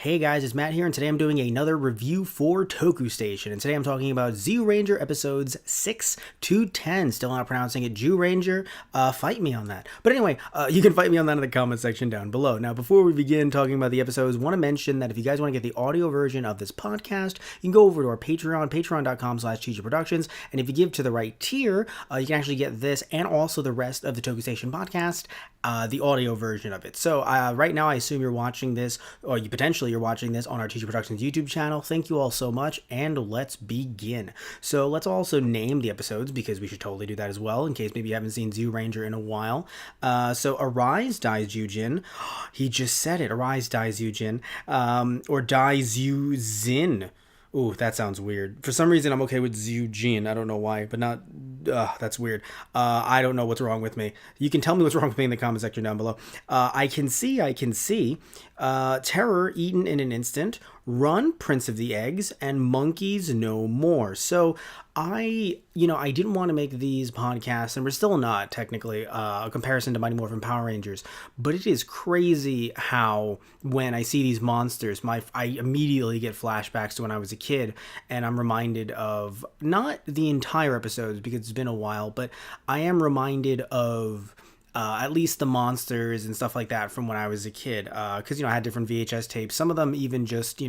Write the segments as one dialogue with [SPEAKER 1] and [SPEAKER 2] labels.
[SPEAKER 1] Hey guys, it's Matt here, and today I'm doing another review for TokuStation, and today I'm talking about Zyuranger episodes 6 to 10. Still not pronouncing it Zyuranger. Fight me on that. But anyway, you can fight me on that in the comment section down below. Now, before we begin talking about the episodes, I want to mention that if you guys want to get the audio version of this podcast, you can go over to our Patreon, patreon.com/TGProductions, and if you give to the right tier, you can actually get this and also the rest of the TokuStation podcast, the audio version of it. So right now, I assume you're watching this, or you're watching this on our TG Productions YouTube channel. Thank you all so much, and let's begin. So let's also name the episodes, because we should totally do that as well, in case maybe you haven't seen Zyuranger in a while. So Arise, Daizujin. He just said it. Arise, Daizujin. Or Daizuzin. Ooh, that sounds weird. For some reason, I'm okay with Zyujin. I don't know why, but not... that's weird. I don't know what's wrong with me. You can tell me what's wrong with me in the comment section down below. I can see. Terror eaten in an instant. Run, Prince of the Eggs, and Monkeys no more. So I didn't want to make these podcasts, and we're still not technically a comparison to Mighty Morphin Power Rangers, but it is crazy how when I see these monsters, I immediately get flashbacks to when I was a kid, and I'm reminded of not the entire episodes because it's been a while, but I am reminded of at least the monsters and stuff like that from when I was a kid, because I had different VHS tapes, some of them even just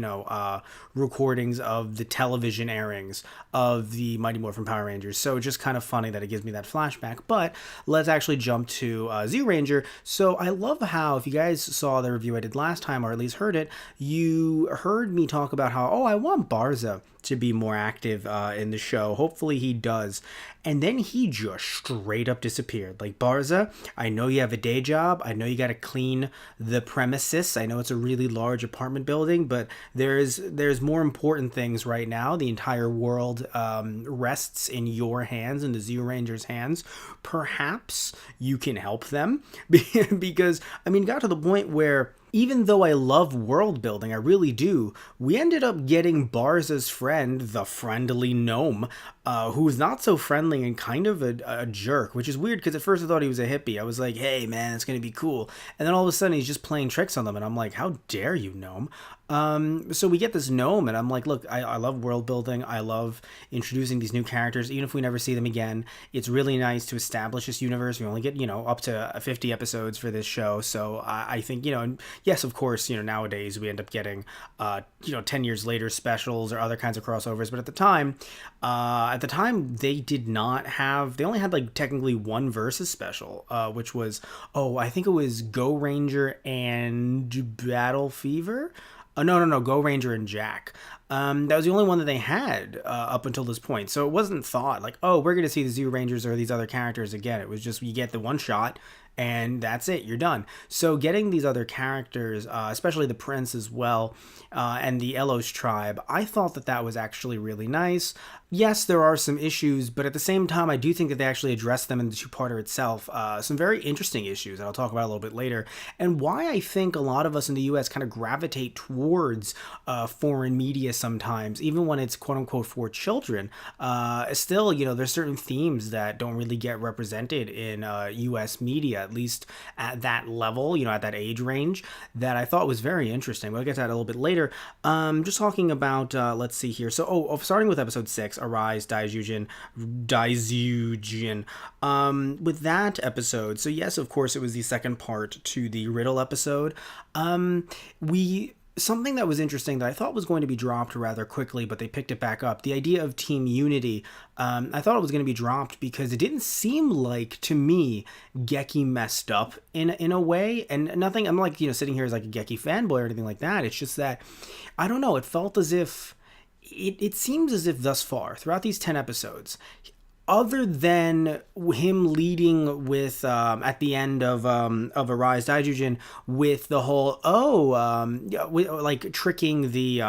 [SPEAKER 1] recordings of the television airings of the Mighty Morphin Power Rangers. So just kind of funny that it gives me that flashback. But let's actually jump to Zyuranger. So I love how, if you guys saw the review I did last time, or at least heard it, you heard me talk about how, I want Barza to be more active in the show. Hopefully he does. And then he just straight up disappeared. Like, Barza, I know you have a day job. I know you got to clean the premises. I know it's a really large apartment building, but there's more important things right now. The entire world rests in your hands, in the Zyuranger's hands. Perhaps you can help them. Because, it got to the point where, even though I love world building, I really do, we ended up getting Barza's friend, the friendly gnome, who's not so friendly and kind of a jerk, which is weird because at first I thought he was a hippie. I was like, hey man, it's going to be cool. And then all of a sudden he's just playing tricks on them, and I'm like, how dare you, gnome? So we get this gnome, and I'm like, look, I love world building. I love introducing these new characters, even if we never see them again. It's really nice to establish this universe. We only get, up to 50 episodes for this show. So I think, yes, of course, nowadays we end up getting, 10 years later specials or other kinds of crossovers. But at the time, they did not have, they only had like technically one Versus special, which was, I think it was Go Ranger and Battle Fever. No, Go Ranger and Jack. That was the only one that they had up until this point. So it wasn't thought like, we're going to see the Zyurangers or these other characters again. It was just, you get the one shot, and that's it, you're done. So getting these other characters, especially the Prince as well, and the Elos tribe, I thought that was actually really nice. Yes, there are some issues, but at the same time, I do think that they actually address them in the two-parter itself. Some very interesting issues that I'll talk about a little bit later, and why I think a lot of us in the U.S. kind of gravitate towards foreign media sometimes, even when it's quote-unquote for children. Still, there's certain themes that don't really get represented in U.S. media, at least at that level, at that age range, that I thought was very interesting. We'll get to that a little bit later. Just talking about, let's see here. So, starting with episode 6, Arise, Daizujin. With that episode, so yes, of course, it was the second part to the Riddle episode. Something that was interesting that I thought was going to be dropped rather quickly, but they picked it back up. The idea of Team Unity, I thought it was going to be dropped because it didn't seem like, to me, Geki messed up in a way. And nothing, I'm like, sitting here as like a Geki fanboy or anything like that. It's just that, I don't know, it felt as if, it seems as if thus far, throughout these 10 episodes, other than him leading with at the end of Arise Daijujin with the whole like tricking the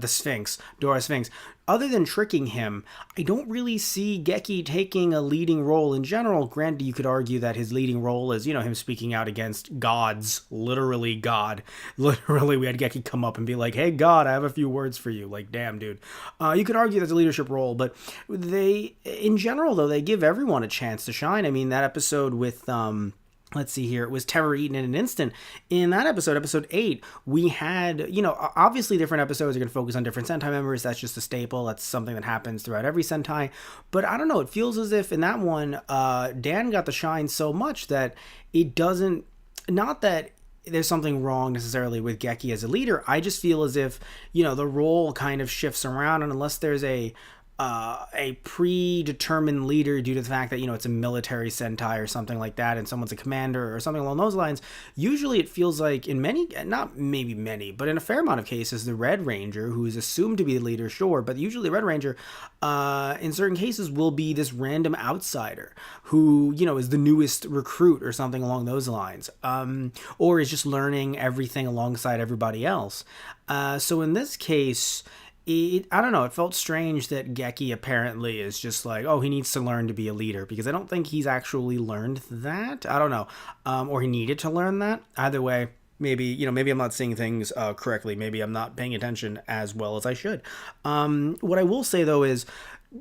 [SPEAKER 1] Sphinx, Dora Sphinx, other than tricking him, I don't really see Geki taking a leading role in general. Granted, you could argue that his leading role is, him speaking out against gods, literally God. Literally, we had Geki come up and be like, hey, God, I have a few words for you. Like, damn, dude. You could argue that's a leadership role, but in general, though, they give everyone a chance to shine. I mean, that episode with let's see here, it was terror eaten in an instant. In that episode, episode 8, we had, obviously different episodes are going to focus on different Sentai members. That's just a staple. That's something that happens throughout every Sentai. But I don't know, it feels as if in that one, Dan got the shine so much that it doesn't, not that there's something wrong necessarily with Geki as a leader. I just feel as if, the role kind of shifts around, and unless there's a predetermined leader due to the fact that, it's a military Sentai or something like that, and someone's a commander or something along those lines, usually it feels like in many, not maybe many, but in a fair amount of cases, the Red Ranger, who is assumed to be the leader, sure, but usually the Red Ranger, in certain cases, will be this random outsider who, is the newest recruit or something along those lines, or is just learning everything alongside everybody else. So in this case, I don't know, it felt strange that Geki apparently is just like, oh, he needs to learn to be a leader, because I don't think he's actually learned that. I don't know. Or he needed to learn that. Either way, maybe I'm not seeing things correctly. Maybe I'm not paying attention as well as I should. What I will say, though, is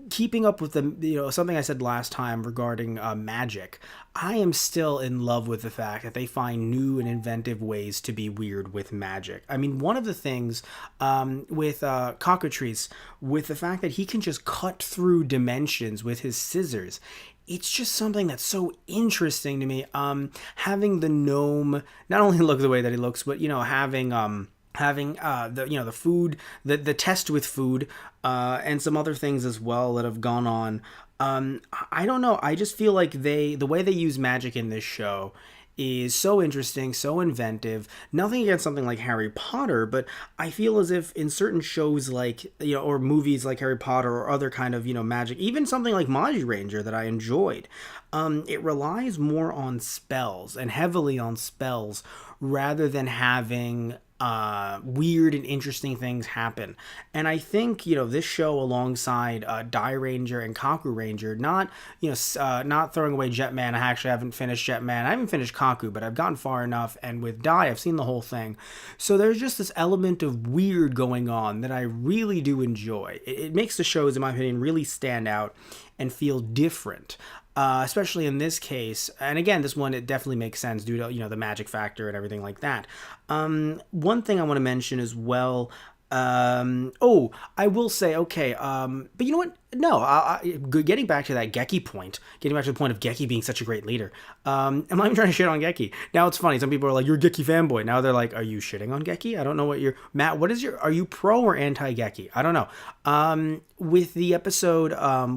[SPEAKER 1] keeping up with the, something I said last time regarding magic, I am still in love with the fact that they find new and inventive ways to be weird with magic. I mean, one of the things with Cockatrice, with the fact that he can just cut through dimensions with his scissors, it's just something that's so interesting to me. Having the gnome not only look the way that he looks, but, having the food, the test with food, and some other things as well that have gone on. I don't know. I just feel like the way they use magic in this show is so interesting, so inventive. Nothing against something like Harry Potter, but I feel as if in certain shows like, or movies like Harry Potter or other kind of, magic, even something like Zyuranger that I enjoyed, it relies more on spells and heavily on spells rather than having weird and interesting things happen. And I think, this show alongside Zyuranger and Kaku Ranger, not throwing away Jetman. I actually haven't finished Jetman. I haven't finished Kaku, but I've gotten far enough. And with I've seen the whole thing. So there's just this element of weird going on that I really do enjoy. It makes the shows, in my opinion, really stand out and feel different. Especially in this case, and again, this one, it definitely makes sense due to, the magic factor and everything like that. One thing I want to mention as well, I will say, okay, but you know what? No, getting back to that Geki point, getting back to the point of Geki being such a great leader, I'm not even trying to shit on Geki. Now it's funny, some people are like, you're a Geki fanboy. Now they're like, are you shitting on Geki? I don't know what Matt, are you pro or anti-Geki? I don't know. With the episode,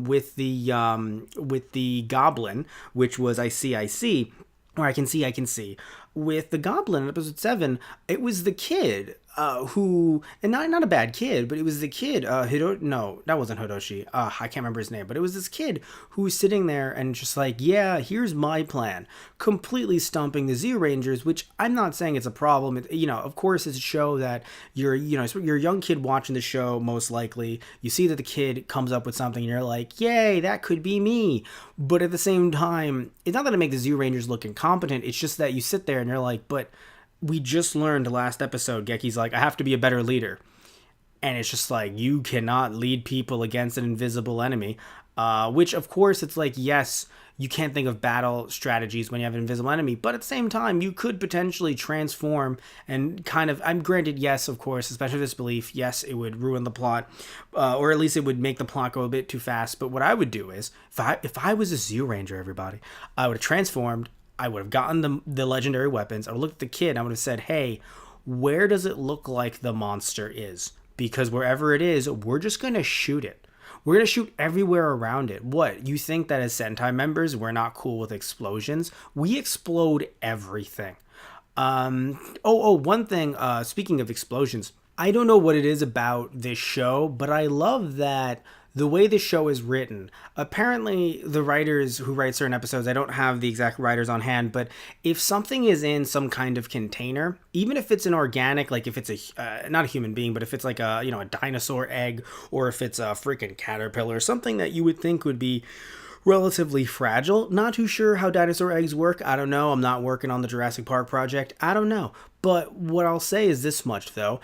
[SPEAKER 1] with the goblin, which was I see, or I can see, with the goblin in episode 7, it was the kid who, and not a bad kid, but it was the kid, no, that wasn't Hiroshi, I can't remember his name, but it was this kid who was sitting there and just like, yeah, here's my plan, completely stumping the Zyurangers, which I'm not saying it's a problem. Of course it's a show that you're a young kid watching the show, most likely, you see that the kid comes up with something and you're like, yay, that could be me. But at the same time, it's not that it makes the Zyurangers look incompetent, it's just that you sit there and you're like, but we just learned last episode, Geki's like, I have to be a better leader. And it's just like, you cannot lead people against an invisible enemy. Which, of course, it's like, yes, you can't think of battle strategies when you have an invisible enemy. But at the same time, you could potentially transform and kind of, I'm granted, yes, of course, especially this belief, yes, it would ruin the plot. Or at least it would make the plot go a bit too fast. But what I would do is, if I was a Zyuranger, everybody, I would have transformed. I would have gotten the legendary weapons. I would look at the kid and I would have said, hey, where does it look like the monster is? Because wherever it is, we're just going to shoot it. We're going to shoot everywhere around it. What? You think that as Sentai members, we're not cool with explosions? We explode everything. One thing, speaking of explosions, I don't know what it is about this show, but I love that the way the show is written, apparently the writers who write certain episodes, I don't have the exact writers on hand, but if something is in some kind of container, even if it's an organic, like if it's not a human being, but if it's like a dinosaur egg, or if it's a freaking caterpillar, something that you would think would be relatively fragile. Not too sure how dinosaur eggs work. I don't know. I'm not working on the Jurassic Park project. I don't know. But what I'll say is this much, though.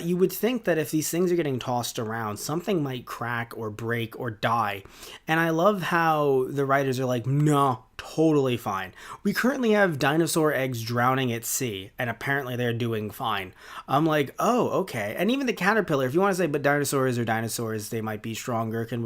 [SPEAKER 1] You would think that if these things are getting tossed around, something might crack or break or die. And I love how the writers are like, no, totally fine. We currently have dinosaur eggs drowning at sea, and apparently they're doing fine. I'm like, oh, okay. And even the caterpillar, if you want to say, but dinosaurs are dinosaurs, they might be stronger, can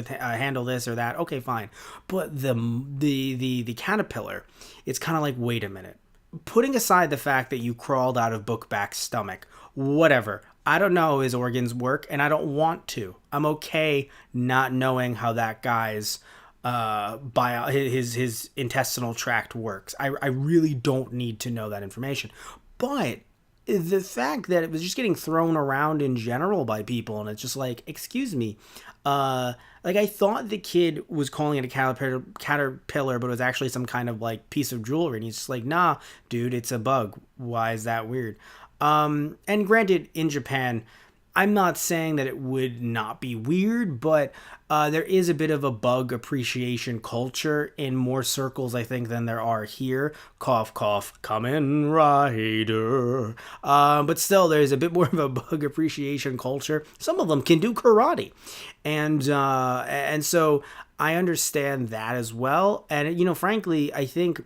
[SPEAKER 1] handle this or that. Okay, fine. But the caterpillar, it's kind of like, wait a minute. Putting aside the fact that you crawled out of Bookback's stomach, whatever. I don't know how his organs work, and I don't want to. I'm okay not knowing how that guy's his intestinal tract works. I really don't need to know that information. But the fact that it was just getting thrown around in general by people, and it's just like, excuse me, like I thought the kid was calling it a caterpillar, but it was actually some kind of like piece of jewelry, and he's just like, nah, dude, it's a bug. Why is that weird? And granted, in Japan, I'm not saying that it would not be weird, but there is a bit of a bug appreciation culture in more circles, I think, than there are here. Cough, cough, Kamen Rider. But still, there's a bit more of a bug appreciation culture. Some of them can do karate. And so I understand that as well. And, frankly, I think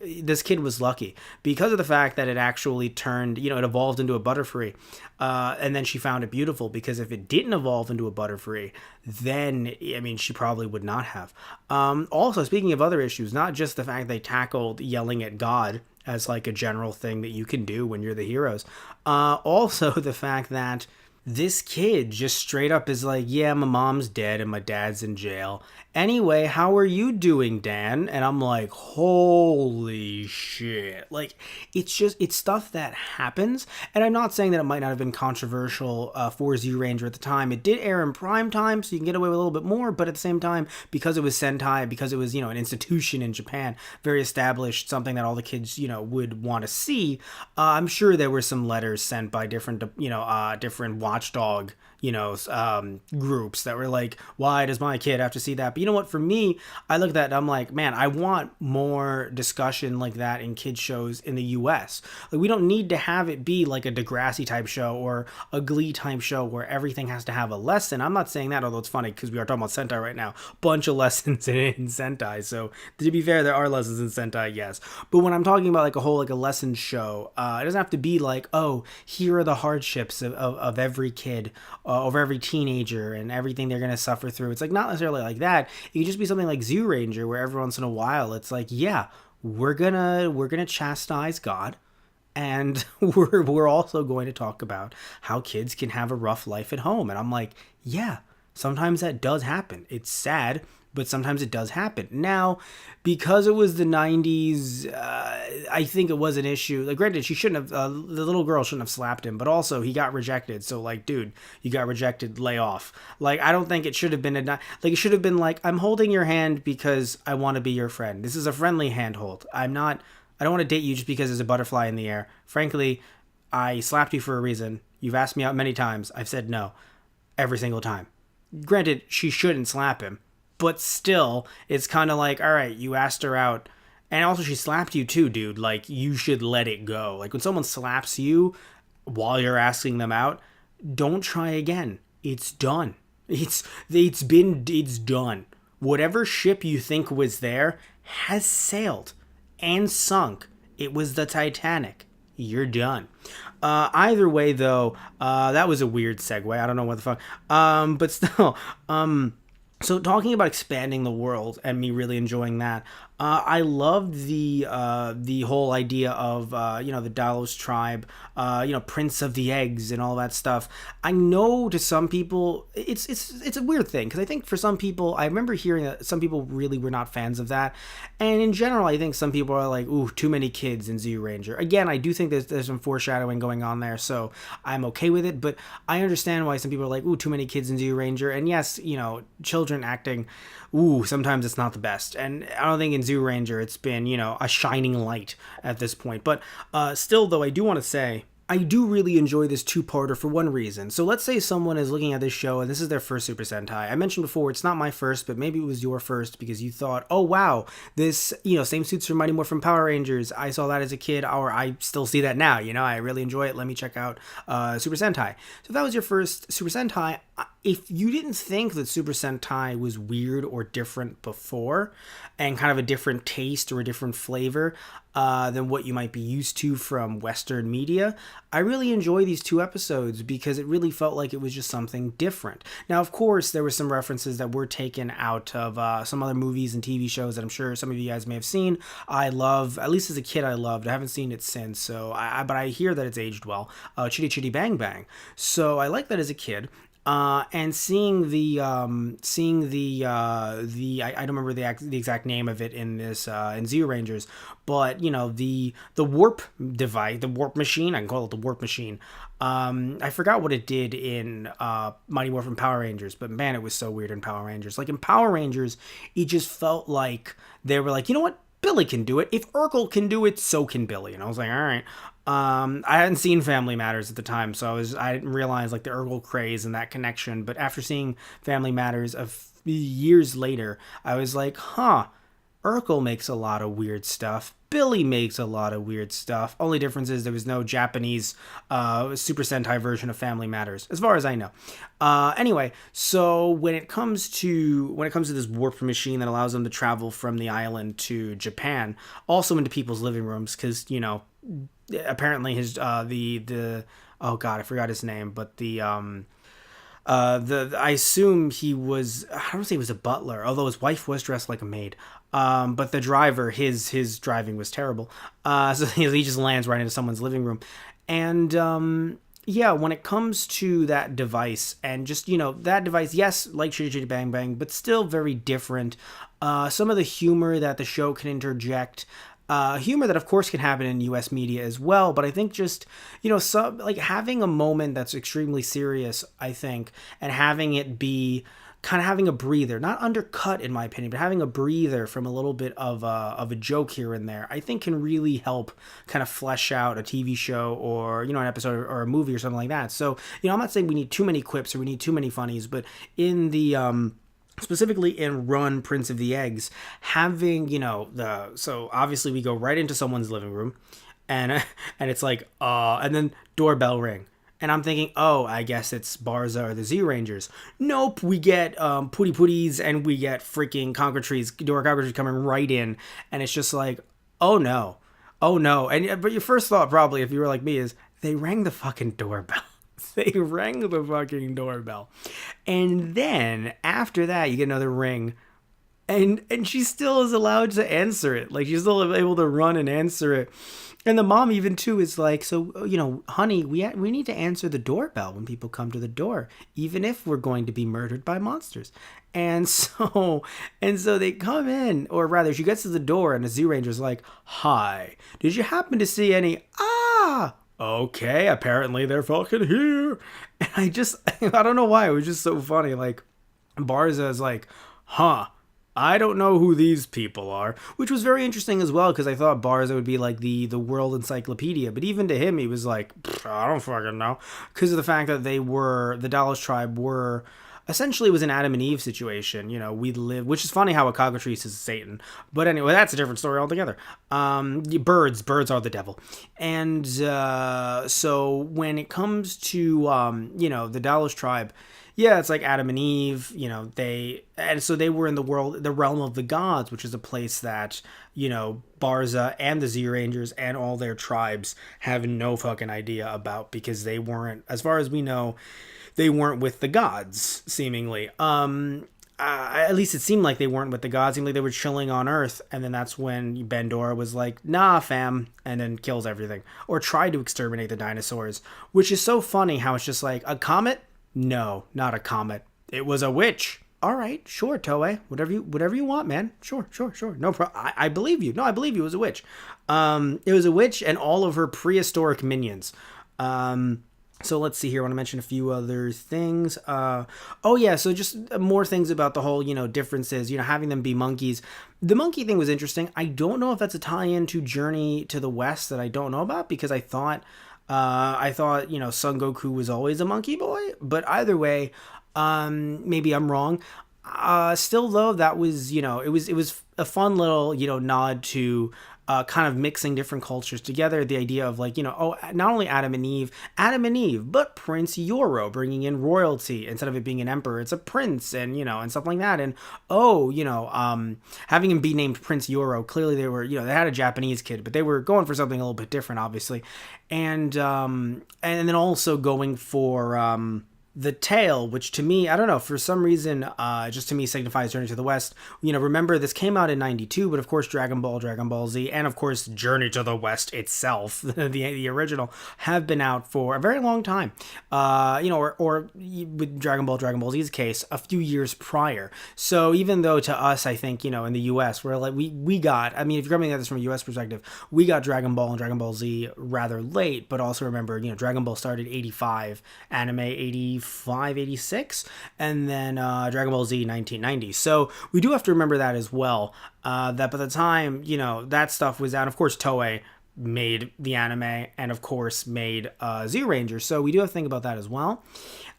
[SPEAKER 1] this kid was lucky because of the fact that it actually turned, it evolved into a Butterfree. And then she found it beautiful, because if it didn't evolve into a Butterfree, then, she probably would not have. Also, speaking of other issues, not just the fact they tackled yelling at God as like a general thing that you can do when you're the heroes. Also, the fact that this kid just straight up is like, yeah, my mom's dead and my dad's in jail. Anyway, how are you doing, Dan? And I'm like, holy shit. Like, it's stuff that happens. And I'm not saying that it might not have been controversial for Zyuranger at the time. It did air in prime time, so you can get away with a little bit more. But at the same time, because it was Sentai, because it was, an institution in Japan, very established, something that all the kids, would want to see, I'm sure there were some letters sent by different, different watchdog groups that were like, why does my kid have to see that? But you know what, for me, I look at that and I'm like, man, I want more discussion like that in kids shows in the US. Like, we don't need to have it be like a Degrassi type show or a Glee type show where everything has to have a lesson. I'm not saying that, although it's funny because we are talking about Sentai right now. Bunch of lessons in Sentai. So to be fair, there are lessons in Sentai, yes. But when I'm talking about like a whole like a lesson show, it doesn't have to be like, oh, here are the hardships of every kid, over every teenager and everything they're going to suffer through. It's like not necessarily like that. It could just be something like Zyuranger, where every once in a while it's like, yeah, we're gonna chastise God, and we're also going to talk about how kids can have a rough life at home. And I'm like, yeah, sometimes that does happen. It's sad, but sometimes it does happen. Now, because it was the 90s, I think it was an issue. Like, granted, she shouldn't have, the little girl shouldn't have slapped him, but also he got rejected. So, like, dude, you got rejected, lay off. Like, I don't think it should have been, it should have been like, I'm holding your hand because I want to be your friend. This is a friendly handhold. I don't want to date you just because there's a butterfly in the air. Frankly, I slapped you for a reason. You've asked me out many times. I've said no every single time. Granted, she shouldn't slap him. But still, it's kind of like, all right, you asked her out. And also, she slapped you too, dude. Like, you should let it go. Like, when someone slaps you while you're asking them out, don't try again. It's done. It's done. Whatever ship you think was there has sailed and sunk. It was the Titanic. You're done. Either way, though, that was a weird segue. I don't know what the fuck. But still, so talking about expanding the world and me really enjoying that, I loved the whole idea of the Dalos tribe, Prince of the Eggs and all that stuff. I know to some people it's a weird thing, because I think for some people, I remember hearing that some people really were not fans of that, and in general I think some people are like, ooh, too many kids in Zyuranger. Again, I do think there's some foreshadowing going on there, so I'm okay with it, but I understand why some people are like, ooh, too many kids in Zyuranger. And yes, children acting, ooh, sometimes it's not the best. And I don't think in Zyuranger it's been, a shining light at this point. But still, though, I do want to say, I do really enjoy this two-parter for one reason. So let's say someone is looking at this show and this is their first Super Sentai. I mentioned before, it's not my first, but maybe it was your first because you thought, oh wow, this, same suits from Mighty Morphin Power Rangers. I saw that as a kid, or I still see that now. I really enjoy it. Let me check out Super Sentai. So if that was your first Super Sentai, if you didn't think that Super Sentai was weird or different before, and kind of a different taste or a different flavor than what you might be used to from Western media, I really enjoy these two episodes because it really felt like it was just something different. Now, of course, there were some references that were taken out of some other movies and TV shows that I'm sure some of you guys may have seen. I love, at least as a kid, I loved. I haven't seen it since, but I hear that it's aged well. Chitty Chitty Bang Bang. So I like that as a kid. And seeing the I don't remember the exact name of it in this in Zyurangers, but the warp device, the warp machine, I can call it the warp machine. I forgot what it did in Mighty Morphin Power Rangers, but man, it was so weird in Power Rangers. Like in Power Rangers, it just felt like they were like, you know what? Billy can do it. If Urkel can do it, so can Billy. And I was like, all right. I hadn't seen Family Matters at the time, so I didn't realize like the Urkel craze and that connection. But after seeing Family Matters years later, I was like, Urkel makes a lot of weird stuff. Billy makes a lot of weird stuff. Only difference is there was no Japanese Super Sentai version of Family Matters, as far as I know. Anyway, so when it comes to this warp machine that allows them to travel from the island to Japan, also into people's living rooms, because apparently his the oh god, I forgot his name, but I assume he was, I don't say he was a butler, although his wife was dressed like a maid. But the driver, his driving was terrible. So he just lands right into someone's living room. And when it comes to that device, and just, that device, yes, like Chitty Chitty Bang Bang, but still very different. Some of the humor that the show can interject, humor that of course can happen in US media as well, but I think just, having a moment that's extremely serious, I think, and having it be kind of having a breather, not undercut in my opinion, but having a breather from a little bit of a joke here and there, I think can really help kind of flesh out a TV show or, an episode or a movie or something like that. So, I'm not saying we need too many quips or we need too many funnies, but in the, specifically in Run, Prince of the Eggs, having, so obviously we go right into someone's living room and it's like, and then doorbell ring. And I'm thinking, oh, I guess it's Barza or the Zyurangers. Nope, we get Pooty Pooties and we get freaking Dora Conquertrees coming right in. And it's just like, oh no. But your first thought probably, if you were like me, is they rang the fucking doorbell. They rang the fucking doorbell. And then after that, you get another ring. And she still is allowed to answer it. Like, she's still able to run and answer it. And the mom even too is like, so, honey, we need to answer the doorbell when people come to the door, even if we're going to be murdered by monsters. And so they come in, or rather she gets to the door and the Zyuranger's like, hi, did you happen to see any, okay, apparently they're fucking here. And I don't know why, it was just so funny. Like, Barza is like, I don't know who these people are, which was very interesting as well, because I thought Barza would be like the world encyclopedia, but even to him, he was like, I don't fucking know, because of the fact that the Dallas tribe were, essentially it was an Adam and Eve situation, we live, which is funny how a cockatrice is Satan, but anyway, that's a different story altogether. Birds are the devil. And so when it comes to, the Dallas tribe, yeah, it's like Adam and Eve, so they were in the realm of the gods, which is a place that, Barza and the Zyurangers and all their tribes have no fucking idea about, because they weren't, as far as we know, they weren't with the gods, seemingly. At least it seemed like they weren't with the gods. It seemed like they were chilling on Earth, and then that's when Bandora was like, nah, fam, and then kills everything. Or tried to exterminate the dinosaurs, which is so funny how it's just like, a comet? No, not a comet. It was a witch. All right, sure, Toei. Whatever you want, man. Sure. No problem. I believe you. No, I believe you. It was a witch. It was a witch and all of her prehistoric minions. So let's see here. I want to mention a few other things. So just more things about the whole, differences, having them be monkeys. The monkey thing was interesting. I don't know if that's a tie-in to Journey to the West that I don't know about, because I thought I thought, Son Goku was always a monkey boy, but either way, maybe I'm wrong. Still though, that was, it was a fun little, nod to kind of mixing different cultures together. The idea of like, not only Adam and Eve, but Prince Yoro bringing in royalty instead of it being an emperor, it's a prince, and stuff like that. And having him be named Prince Yoro, clearly they had a Japanese kid, but they were going for something a little bit different, obviously, and then also going for the tail, which to me, I don't know, for some reason, just to me signifies Journey to the West. Remember, this came out in 92, but of course Dragon Ball, Dragon Ball Z, and of course Journey to the West itself, the original, have been out for a very long time. Or with Dragon Ball, Dragon Ball Z's case, a few years prior. So even though to us, I think, in the US, we're like, we got, I mean, if you're coming at this from a US perspective, we got Dragon Ball and Dragon Ball Z rather late, but also remember, Dragon Ball started 85, anime 85, 86, and then Dragon Ball Z 1990. So we do have to remember that as well. That by the time that stuff was out, of course Toei made the anime and of course made Zyuranger. So we do have to think about that as well.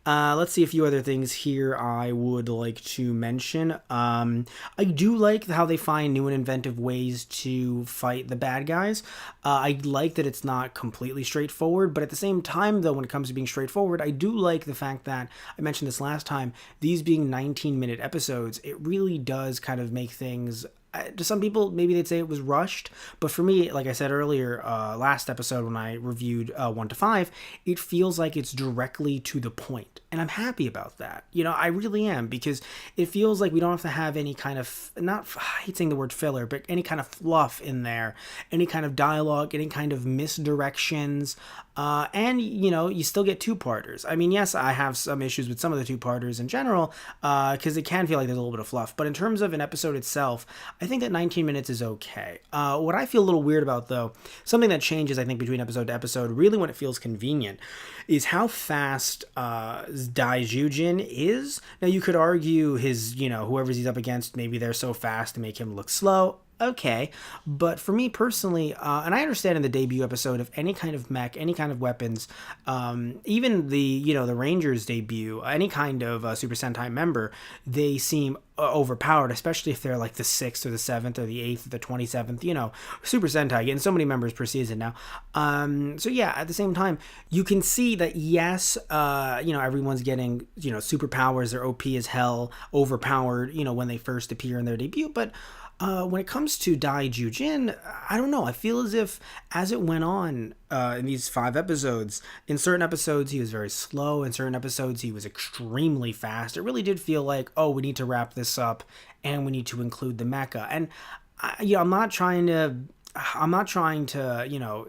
[SPEAKER 1] Let's see a few other things here I would like to mention. I do like how they find new and inventive ways to fight the bad guys. I like that it's not completely straightforward, but at the same time, though, when it comes to being straightforward, I do like the fact that, I mentioned this last time, these being 19-minute episodes, it really does kind of make things... To some people, maybe they'd say it was rushed, but for me, like I said earlier, last episode when I reviewed 1 to 5, it feels like it's directly to the point, and I'm happy about that. I really am, because it feels like we don't have to have any kind of, I hate saying the word filler, but any kind of fluff in there, any kind of dialogue, any kind of misdirections, and, you still get two-parters. I mean, yes, I have some issues with some of the two-parters in general, because it can feel like there's a little bit of fluff, but in terms of an episode itself, I think that 19 minutes is okay. What I feel a little weird about, though, something that changes, I think, between episode to episode, really when it feels convenient, is how fast Daijujin is. Now, you could argue his, whoever's he's up against, maybe they're so fast to make him look slow. Okay, but for me personally, and I understand in the debut episode of any kind of mech, any kind of weapons, even the Rangers debut, any kind of Super Sentai member, they seem overpowered, especially if they're like the 6th or the 7th or the 8th or the 27th, Super Sentai, getting so many members per season now. So yeah, at the same time, you can see that yes, everyone's getting, superpowers, they're OP as hell, overpowered, when they first appear in their debut, but when it comes to Daijujin, I don't know. I feel as if as it went on in these 5 episodes, in certain episodes he was very slow, in certain episodes he was extremely fast. It really did feel like, oh, we need to wrap this up and we need to include the mecha. And I'm not trying to,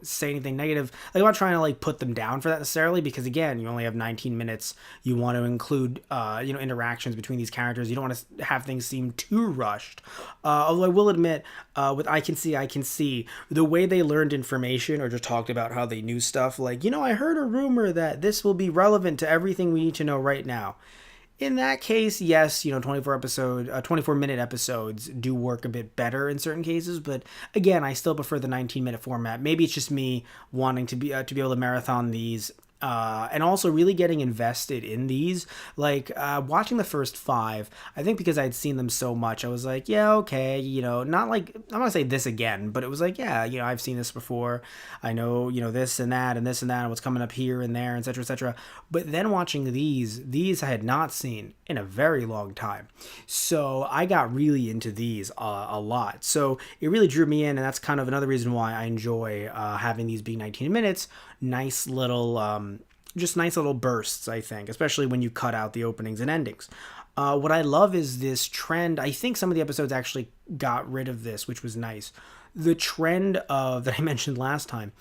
[SPEAKER 1] say anything negative. Like, I'm not trying to, like, put them down for that necessarily, because, again, you only have 19 minutes. You want to include, interactions between these characters. You don't want to have things seem too rushed. Although I will admit, with I Can See, the way they learned information or just talked about how they knew stuff, like, I heard a rumor that this will be relevant to everything we need to know right now. In that case, yes, 24-minute episodes do work a bit better in certain cases, but again, I still prefer the 19-minute format. Maybe it's just me wanting to be able to marathon these. And also really getting invested in these, like watching the first 5, I think because I'd seen them so much, I was like, yeah, okay, not like, I'm not gonna say this again, but it was like, yeah, I've seen this before, I know, this and that, and this and that, and what's coming up here and there, etc., etc. But then watching these I had not seen in a very long time, so I got really into these a lot, so it really drew me in, and that's kind of another reason why I enjoy having these being 19 minutes, nice little bursts, I think, especially when you cut out the openings and endings. What I love is this trend. I think some of the episodes actually got rid of this, which was nice. The trend of, that I mentioned last time,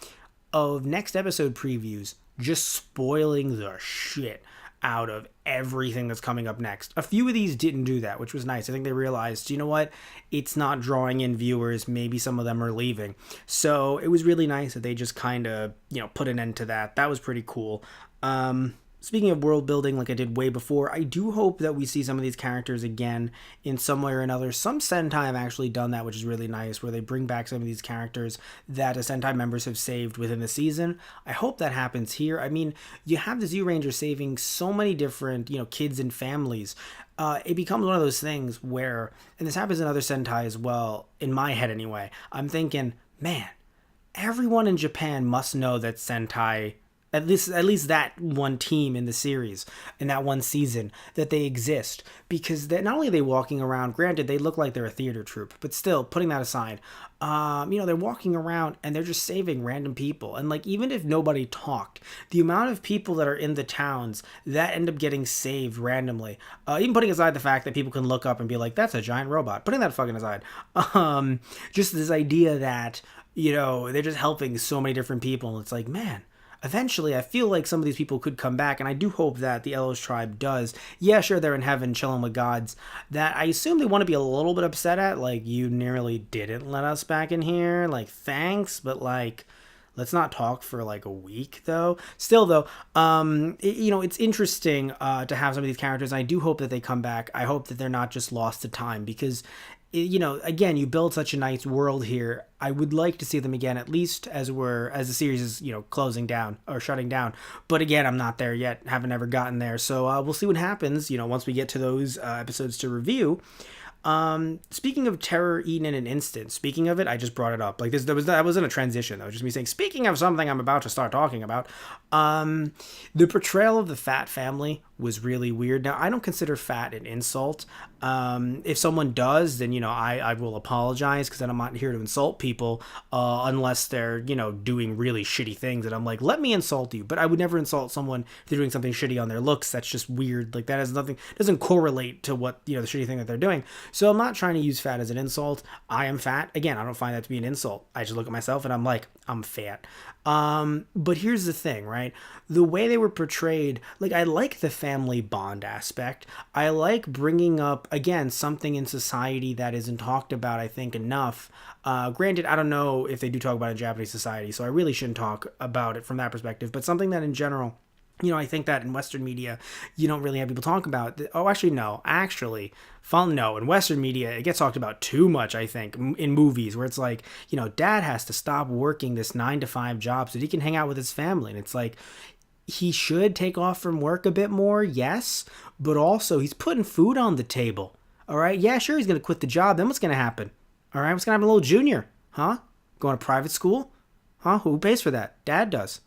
[SPEAKER 1] of next episode previews just spoiling the shit out of everything that's coming up next. A few of these didn't do that, which was nice. I think they realized, you know what, it's not drawing in viewers, maybe some of them are leaving. So it was really nice that they just kind of, put an end to that. That was pretty cool. speaking of world building, like I did way before, I do hope that we see some of these characters again in some way or another. Some Sentai have actually done that, which is really nice, where they bring back some of these characters that the Sentai members have saved within the season. I hope that happens here. I mean, you have the Zyuranger saving so many different, kids and families. It becomes one of those things where, and this happens in other Sentai as well, in my head anyway, I'm thinking, man, everyone in Japan must know that Sentai, at least that one team in the series, in that one season, that they exist, because not only are they walking around, granted they look like they're a theater troupe, but still, putting that aside, they're walking around and they're just saving random people. And like, even if nobody talked, the amount of people that are in the towns that end up getting saved randomly, even putting aside the fact that people can look up and be like, that's a giant robot, putting that fucking aside, just this idea that, they're just helping so many different people. And it's like, man, eventually I feel like some of these people could come back, and I do hope that the Elos tribe does. Yeah, sure, they're in heaven chilling with gods that I assume they want to be a little bit upset at, like, you nearly didn't let us back in here, like, thanks, but like, let's not talk for like a week though. Still though, it's interesting to have some of these characters. I do hope that they come back. I hope that they're not just lost to time, because again, you build such a nice world here. I would like to see them again, at least as the series is, closing down or shutting down. But again, I'm not there yet. Haven't ever gotten there. So we'll see what happens, once we get to those episodes to review. Speaking of terror eaten in an instant, speaking of it, I just brought it up. Like that wasn't a transition. That was just me saying, speaking of something I'm about to start talking about. The portrayal of the Fat family was really weird. Now, I don't consider fat an insult. If someone does, then, I will apologize, because I'm not here to insult people, unless they're, doing really shitty things. And I'm like, let me insult you. But I would never insult someone if they're doing something shitty on their looks. That's just weird. Like, that has nothing, doesn't correlate to what, the shitty thing that they're doing. So I'm not trying to use fat as an insult. I am fat. Again, I don't find that to be an insult. I just look at myself and I'm like, I'm fat. But here's the thing, right? The way they were portrayed, like, I like the family bond aspect. I like bringing up, again, something in society that isn't talked about, I think, enough. Granted, I don't know if they do talk about it in Japanese society, so I really shouldn't talk about it from that perspective, but something that in general, I think that in Western media, you don't really have people talk about. Oh, actually, no. No. In Western media, it gets talked about too much, I think, in movies, where it's like, dad has to stop working this 9-to-5 job so that he can hang out with his family. And it's like, he should take off from work a bit more, yes, but also he's putting food on the table. All right? Yeah, sure, he's going to quit the job. Then what's going to happen? All right? What's going to happen to little Junior? Huh? Going to private school? Huh? Who pays for that? Dad does.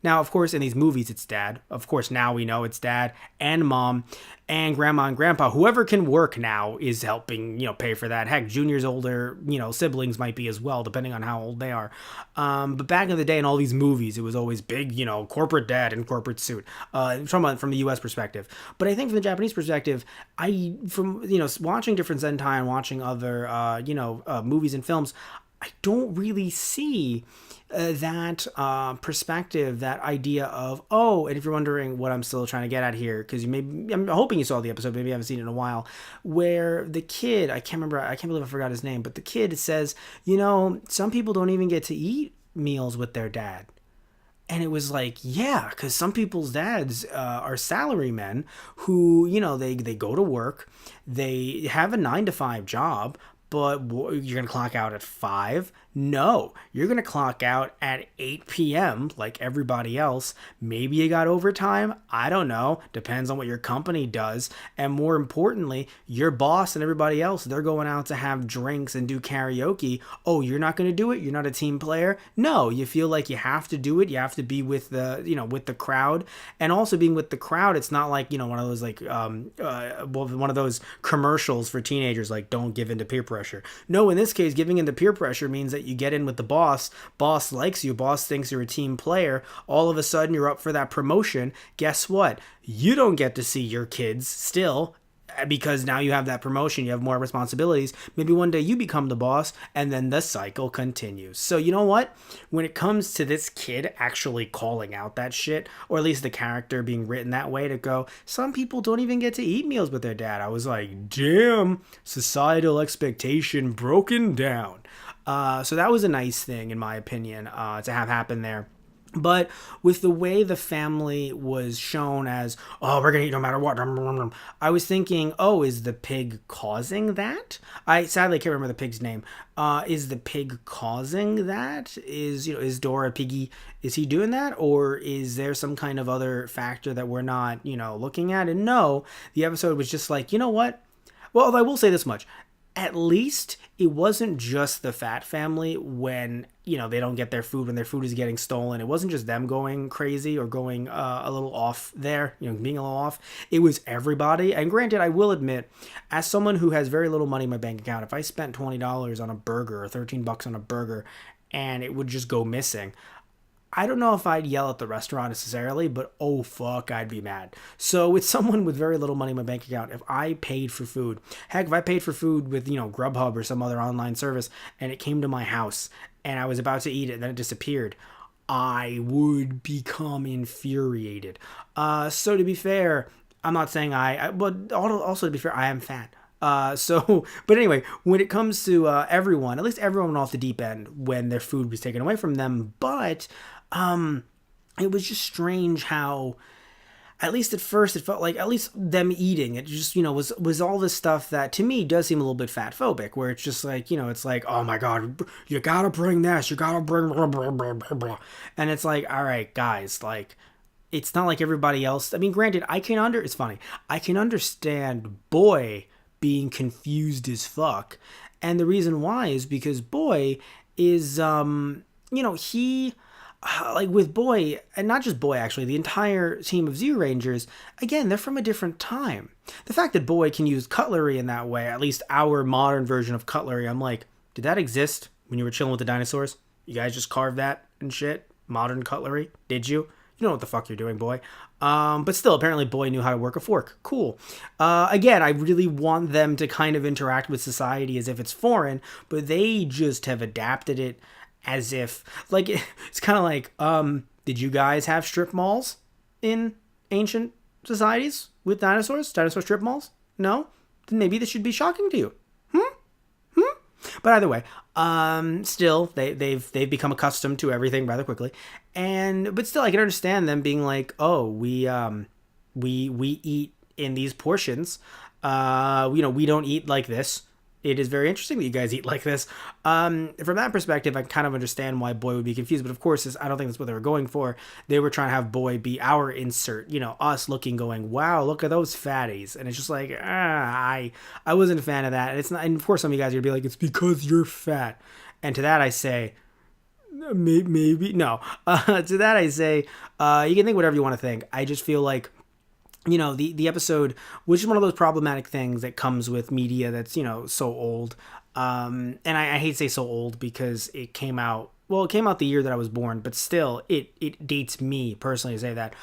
[SPEAKER 1] Now, of course, in these movies, it's dad. Of course, now we know it's dad and mom and grandma and grandpa. Whoever can work now is helping, pay for that. Heck, Junior's older, siblings might be as well, depending on how old they are. But back in the day in all these movies, it was always big, corporate dad in corporate suit, from the U.S. perspective. But I think from the Japanese perspective, watching different Sentai and watching other, movies and films, I don't really see that perspective, that idea of, and if you're wondering what I'm still trying to get at here, because I'm hoping you saw the episode, maybe you haven't seen it in a while, where the kid, I can't believe I forgot his name, but the kid says, some people don't even get to eat meals with their dad. And it was like, yeah, because some people's dads are salarymen who, they go to work, they have a 9-to-5 job, but you're going to clock out at 5? No, you're going to clock out at 8 p.m. like everybody else. Maybe you got overtime. I don't know. Depends on what your company does. And more importantly, your boss and everybody else, they're going out to have drinks and do karaoke. Oh, you're not going to do it? You're not a team player? No, you feel like you have to do it. You have to be with with the crowd. And also being with the crowd, it's not like, one of those one of those commercials for teenagers, like, don't give in to peer pressure. No, in this case, giving in to peer pressure means that you get in with the boss likes you, boss thinks you're a team player, all of a sudden you're up for that promotion. Guess what? You don't get to see your kids still, because now you have that promotion, you have more responsibilities. Maybe one day you become the boss, and then the cycle continues. So you know what? When it comes to this kid actually calling out that shit, or at least the character being written that way to go, some people don't even get to eat meals with their dad, I was like, damn, societal expectation broken down. So that was a nice thing, in my opinion, to have happen there. But with the way the family was shown as, oh, we're gonna eat no matter what, I was thinking, oh, is the pig causing that? I sadly can't remember the pig's name. Is the pig causing that? Is Dora Piggy? Is he doing that, or is there some kind of other factor that we're not looking at? And no, the episode was just like, you know what? Well, I will say this much. At least it wasn't just the Fat family when, they don't get their food, when their food is getting stolen. It wasn't just them going crazy or going a little off there, being a little off. It was everybody. And granted, I will admit, as someone who has very little money in my bank account, if I spent $20 on a burger or $13 on a burger and it would just go missing, I don't know if I'd yell at the restaurant necessarily, but oh fuck, I'd be mad. So with someone with very little money in my bank account, if I paid for food, heck, if I paid for food with, Grubhub or some other online service and it came to my house and I was about to eat it and then it disappeared, I would become infuriated. So to be fair, I'm not saying but also to be fair, I am fat. But anyway, when it comes to everyone, at least everyone went off the deep end when their food was taken away from them. But it was just strange how, at least at first, it felt like at least them eating it just was all this stuff that to me does seem a little bit fat phobic, where it's just like it's like, oh my god, you gotta bring this, you gotta bring blah, blah, blah, blah, blah. And it's like, all right guys, like, it's not like everybody else. I mean, granted, it's funny, I can understand Boy being confused as fuck, and the reason why is because Boy is he, like with Boy, and not just Boy actually, the entire team of Zyurangers, again, they're from a different time. The fact that Boy can use cutlery in that way, at least our modern version of cutlery, I'm like, did that exist when you were chilling with the dinosaurs? You guys just carved that and shit? Modern cutlery? Did you? You know what the fuck you're doing, Boy. But still, apparently Boy knew how to work a fork. Cool. Again, I really want them to kind of interact with society as if it's foreign, but they just have adapted it as if, like, it's kind of like, did you guys have strip malls in ancient societies with dinosaurs? Dinosaur strip malls? No? Then maybe this should be shocking to you. But either way, still they've become accustomed to everything rather quickly, but still I can understand them being like, oh, we eat in these portions, we don't eat like this. It is very interesting that you guys eat like this. From that perspective, I kind of understand why Boy would be confused. But of course, I don't think that's what they were going for. They were trying to have Boy be our insert, us looking, going, wow, look at those fatties. And it's just like, I wasn't a fan of that. And it's not, and of course, some of you guys are going to be like, it's because you're fat. And to that I say, maybe, no. To that I say, you can think whatever you want to think. I just feel like, the episode, which is one of those problematic things that comes with media that's, so old. And I hate to say so old because it came out the year that I was born, but still, it dates me personally to say that.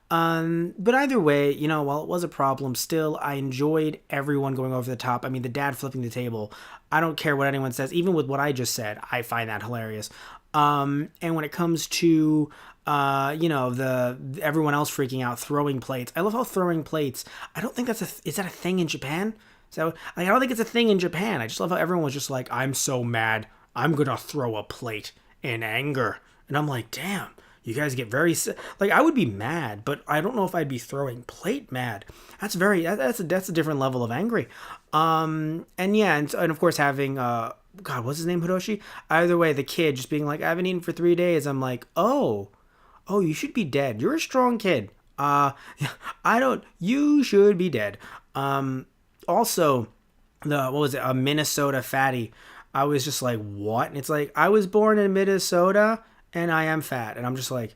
[SPEAKER 1] But either way, while it was a problem, still, I enjoyed everyone going over the top. I mean, the dad flipping the table. I don't care what anyone says. Even with what I just said, I find that hilarious. And when it comes to the everyone else freaking out, throwing plates. I love how throwing plates, I don't think is that a thing in Japan? So I don't think it's a thing in Japan. I just love how everyone was just like, I'm so mad, I'm gonna throw a plate in anger. And I'm like, damn, you guys get very like, I would be mad, but I don't know if I'd be throwing plate mad. That's a different level of angry. And yeah, and of course having God, what's his name, Hiroshi? Either way, the kid just being like, I haven't eaten for 3 days. I'm like, oh, you should be dead. You're a strong kid. You should be dead. Also, what was it? A Minnesota fatty. I was just like, what? And it's like, I was born in Minnesota and I am fat. And I'm just like,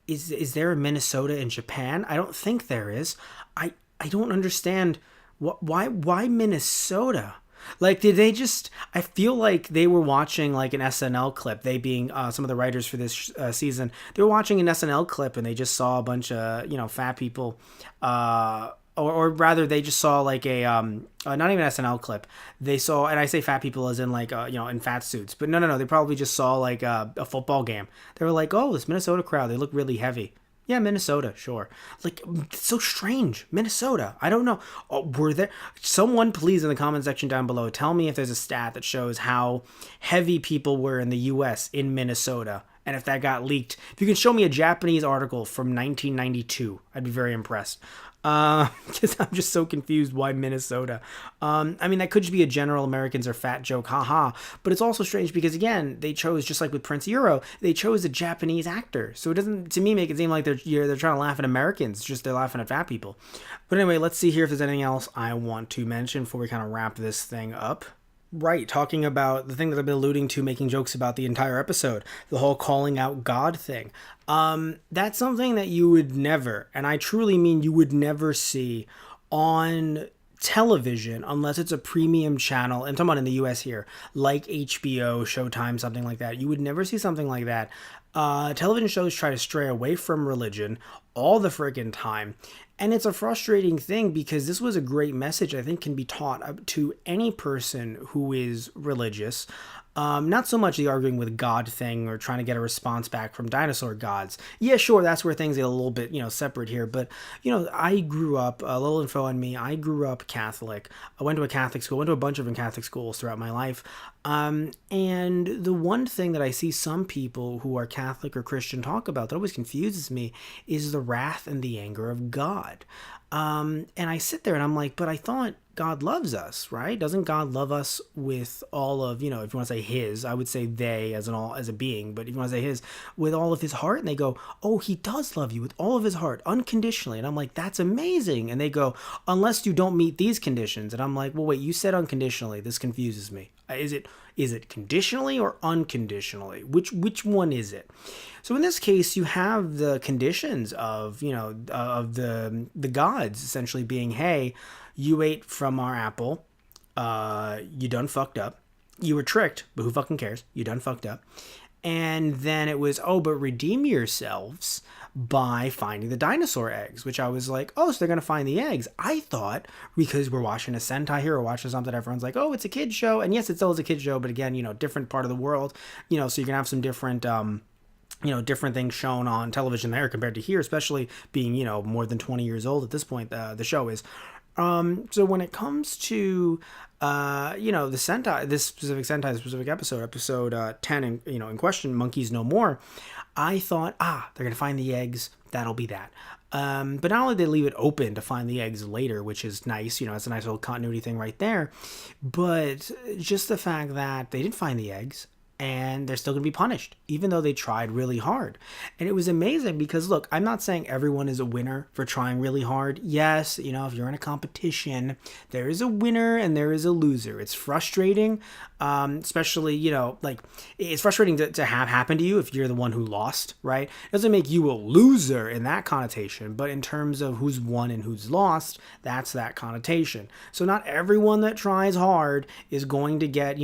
[SPEAKER 1] is there a Minnesota in Japan? I don't think there is. I don't understand why Minnesota? Like, did they just, I feel like they were watching like an SNL clip, they being some of the writers for this season, they were watching an SNL clip and they just saw a bunch of, fat people, or rather they just saw like a, not even an SNL clip. They saw, and I say fat people as in like, in fat suits, but no, they probably just saw like a football game. They were like, oh, this Minnesota crowd, they look really heavy. Yeah, Minnesota, sure. Like, it's so strange. Minnesota. I don't know. Were there... Someone, please, in the comment section down below, tell me if there's a stat that shows how heavy people were in the U.S. in Minnesota. And if that got leaked, if you can show me a Japanese article from 1992, I'd be very impressed. Because I'm just so confused why Minnesota. I mean, that could just be a general Americans are fat joke, haha. But it's also strange because, again, they chose, just like with Prince Euro, they chose a Japanese actor. So it doesn't, to me, make it seem like they're trying to laugh at Americans, just they're laughing at fat people. But anyway, let's see here if there's anything else I want to mention before we kind of wrap this thing up. Right, talking about the thing that I've been alluding to, making jokes about the entire episode, the whole calling out God thing. That's something that you would never, and I truly mean you would never see on television unless it's a premium channel. I'm talking about in the US here, like HBO, Showtime, something like that. You would never see something like that. Television shows try to stray away from religion all the friggin' time. And it's a frustrating thing because this was a great message I think can be taught to any person who is religious. Not so much the arguing with God thing or trying to get a response back from dinosaur gods. Yeah, sure, that's where things get a little bit, separate here. But, I grew up, a little info on me, I grew up Catholic. I went to a Catholic school, went to a bunch of Catholic schools throughout my life. And the one thing that I see some people who are Catholic or Christian talk about that always confuses me is the wrath and the anger of God. And I sit there and I'm like, but I thought God loves us, right? Doesn't God love us with all of, if you want to say his, I would say they as a being, but if you want to say his, with all of his heart? And they go, oh, he does love you with all of his heart, unconditionally. And I'm like, that's amazing. And they go, unless you don't meet these conditions. And I'm like, well, wait, you said unconditionally. This confuses me. Is it conditionally or unconditionally? Which one is it? So in this case, you have the conditions of, of the gods essentially being, hey, you ate from our apple, you done fucked up. You were tricked, but who fucking cares? You done fucked up. And then it was, but redeem yourselves by finding the dinosaur eggs, which I was like, so they're going to find the eggs. I thought, because we're watching a Sentai here or watching something, everyone's like, it's a kid's show. And yes, it still is a kid's show, but again, different part of the world, so you can have some different, different things shown on television there compared to here, especially being, more than 20 years old at this point, the show is. So when it comes to, the Sentai, this specific episode 10 in question, Monkeys No More, I thought, they're going to find the eggs. That'll be that. But not only they leave it open to find the eggs later, which is nice, it's a nice little continuity thing right there, but just the fact that they didn't find the eggs, and they're still going to be punished, even though they tried really hard. And it was amazing because, look, I'm not saying everyone is a winner for trying really hard. Yes, if you're in a competition, there is a winner and there is a loser. It's frustrating, especially, it's frustrating to have happen to you if you're the one who lost, right? It doesn't make you a loser in that connotation, but in terms of who's won and who's lost, that's that connotation. So not everyone that tries hard is going to get,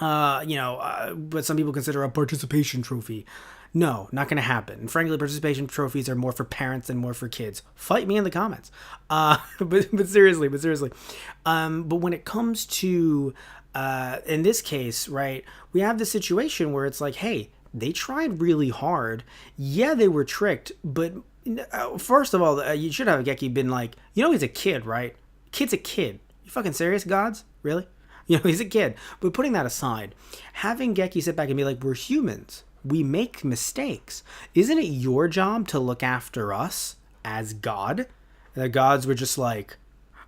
[SPEAKER 1] what some people consider a participation trophy. No, not going to happen. And frankly, participation trophies are more for parents than more for kids. Fight me in the comments. But seriously. But when it comes to, in this case, right, we have this situation where it's like, hey, they tried really hard. Yeah, they were tricked. But first of all, you should have Geki been like, he's a kid, right? Kid's a kid. You fucking serious, gods? Really? He's a kid. But putting that aside, having Geki sit back and be like, we're humans. We make mistakes. Isn't it your job to look after us as God? And the gods were just like...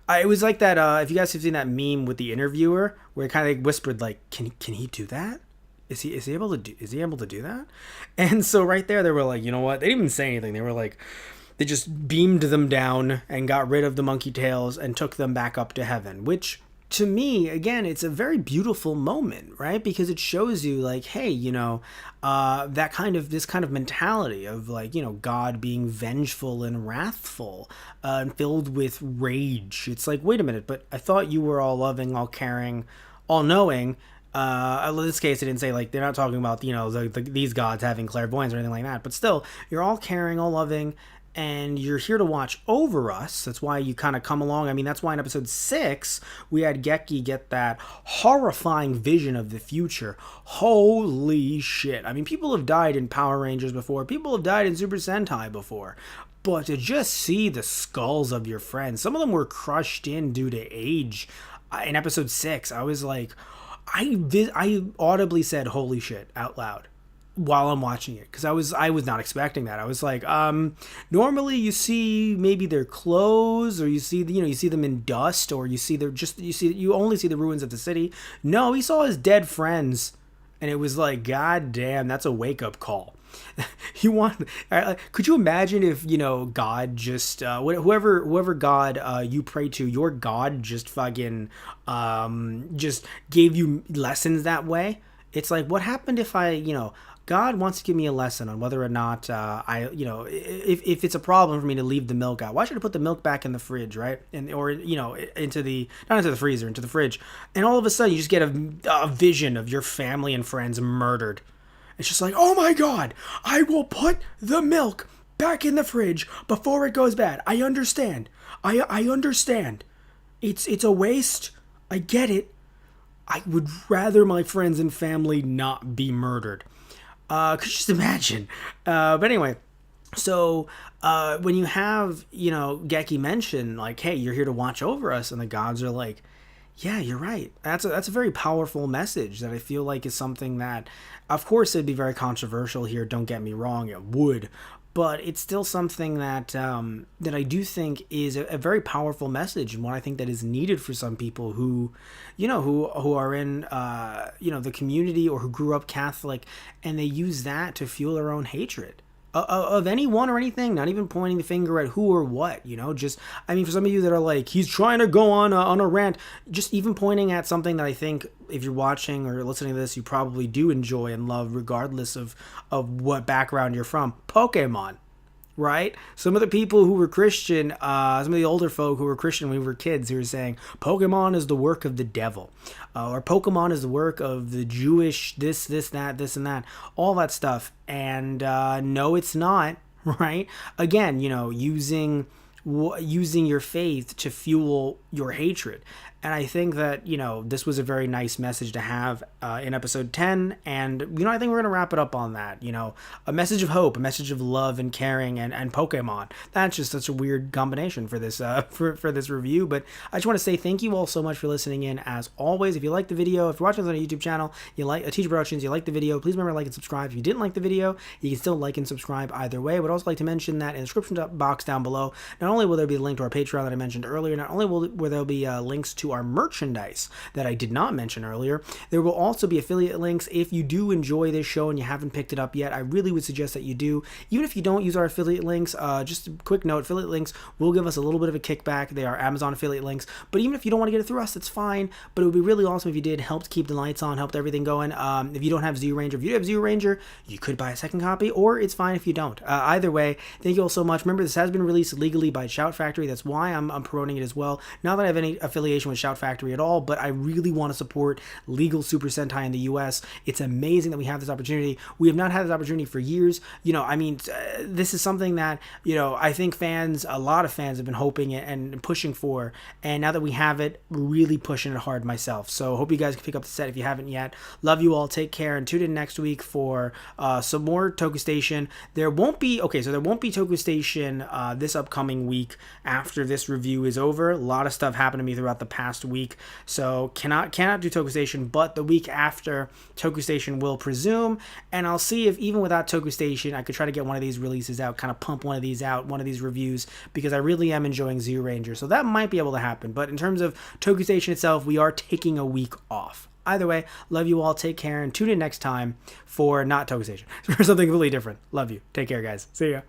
[SPEAKER 1] it was like that, if you guys have seen that meme with the interviewer, where it kind of whispered, like, can he do that? Is he able to do that? And so right there, they were like, you know what? They didn't even say anything. They were like... They just beamed them down and got rid of the monkey tails and took them back up to heaven, which... To me, again, it's a very beautiful moment, right? Because it shows you, like, hey, this kind of mentality of, like, God being vengeful and wrathful, and filled with rage. It's like, wait a minute, but I thought you were all loving, all caring, all knowing. In this case, it didn't say, like, they're not talking about, these gods having clairvoyance or anything like that. But still, you're all caring, all loving, and you're here to watch over us. That's why you kind of come along. I mean, that's why in episode 6, we had Geki get that horrifying vision of the future. Holy shit. I mean, people have died in Power Rangers before. People have died in Super Sentai before. But to just see the skulls of your friends, some of them were crushed in due to age. In episode 6, I was like, I audibly said, holy shit, out loud. while I'm watching it, because I was not expecting that. I was like, normally you see maybe their clothes, or you see you see them in dust, or you only see the ruins of the city. No, he saw his dead friends, and it was like, God damn, that's a wake up call. You want? Could you imagine if God just whoever God you pray to, your God just fucking just gave you lessons that way? It's like, what happened if God wants to give me a lesson on whether or not if it's a problem for me to leave the milk out. Why should I put the milk back in the fridge, right? Or into the, not into the freezer, into the fridge. And all of a sudden you just get a vision of your family and friends murdered. It's just like, oh my God, I will put the milk back in the fridge before it goes bad. I understand. I understand. It's a waste. I get it. I would rather my friends and family not be murdered. Could you just imagine? But anyway, so when you have, Geki mention, like, hey, you're here to watch over us, and the gods are like, yeah, you're right. That's a very powerful message that I feel like is something that, of course, it'd be very controversial here. Don't get me wrong, it would. But it's still something that that I do think is a very powerful message, and what I think that is needed for some people who, who are in, the community, or who grew up Catholic, and they use that to fuel their own hatred of anyone or anything. Not even pointing the finger at who or what. Just, I mean, for some of you that are like, he's trying to go on a rant, just even pointing at something that I think, if you're watching or listening to this, you probably do enjoy and love, regardless of what background you're from. Pokemon, right? Some of the people who were Christian, some of the older folk who were Christian when we were kids, who were saying Pokemon is the work of the devil, or Pokemon is the work of the Jewish this, that, and that, all that stuff. And no, it's not, right? Again, using your faith to fuel your hatred. And I think that, this was a very nice message to have in episode 10. And, I think we're going to wrap it up on that. A message of hope, a message of love and caring, and Pokemon. That's just such a weird combination for this for this review. But I just want to say thank you all so much for listening in. As always, if you like the video, if you're watching this on a YouTube channel, you like Teacher Productions, you like the video, please remember to like and subscribe. If you didn't like the video, you can still like and subscribe either way. I would also like to mention that in the description box down below, not only will there be a link to our Patreon that I mentioned earlier, not only will there be links to our merchandise that I did not mention earlier, there will also be affiliate links. If you do enjoy this show and you haven't picked it up yet, I really would suggest that you do. Even if you don't use our affiliate links, just a quick note, affiliate links will give us a little bit of a kickback. They are Amazon affiliate links, but even if you don't want to get it through us, that's fine. But it would be really awesome if you did. Helped keep the lights on, helped everything going. If you don't have Zyuranger, if you do have Zyuranger, you could buy a second copy, or it's fine if you don't. Either way, thank you all so much. Remember, this has been released legally by Shout Factory. That's why I'm promoting it as well. Not that I have any affiliation with Shout Factory at all, but I really want to support legal Super Sentai in the US. It's amazing that we have this opportunity. We have not had this opportunity for years. This is something that, I think a lot of fans have been hoping and pushing for. And now that we have it, we're really pushing it hard myself. So hope you guys can pick up the set if you haven't yet. Love you all. Take care, and tune in next week for some more TokuStation. There won't be TokuStation this upcoming week after this review is over. A lot of stuff happened to me throughout the past week, so cannot do TokuStation, but the week after, TokuStation will presume, and I'll see if even without TokuStation I could try to get one of these releases out, kind of pump one of these out, one of these reviews, because I really am enjoying Zyuranger, so that might be able to happen. But in terms of TokuStation itself, we are taking a week off. Either way, love you all, take care, and tune in next time for not TokuStation, for something completely different. Love you. Take care, guys. See ya.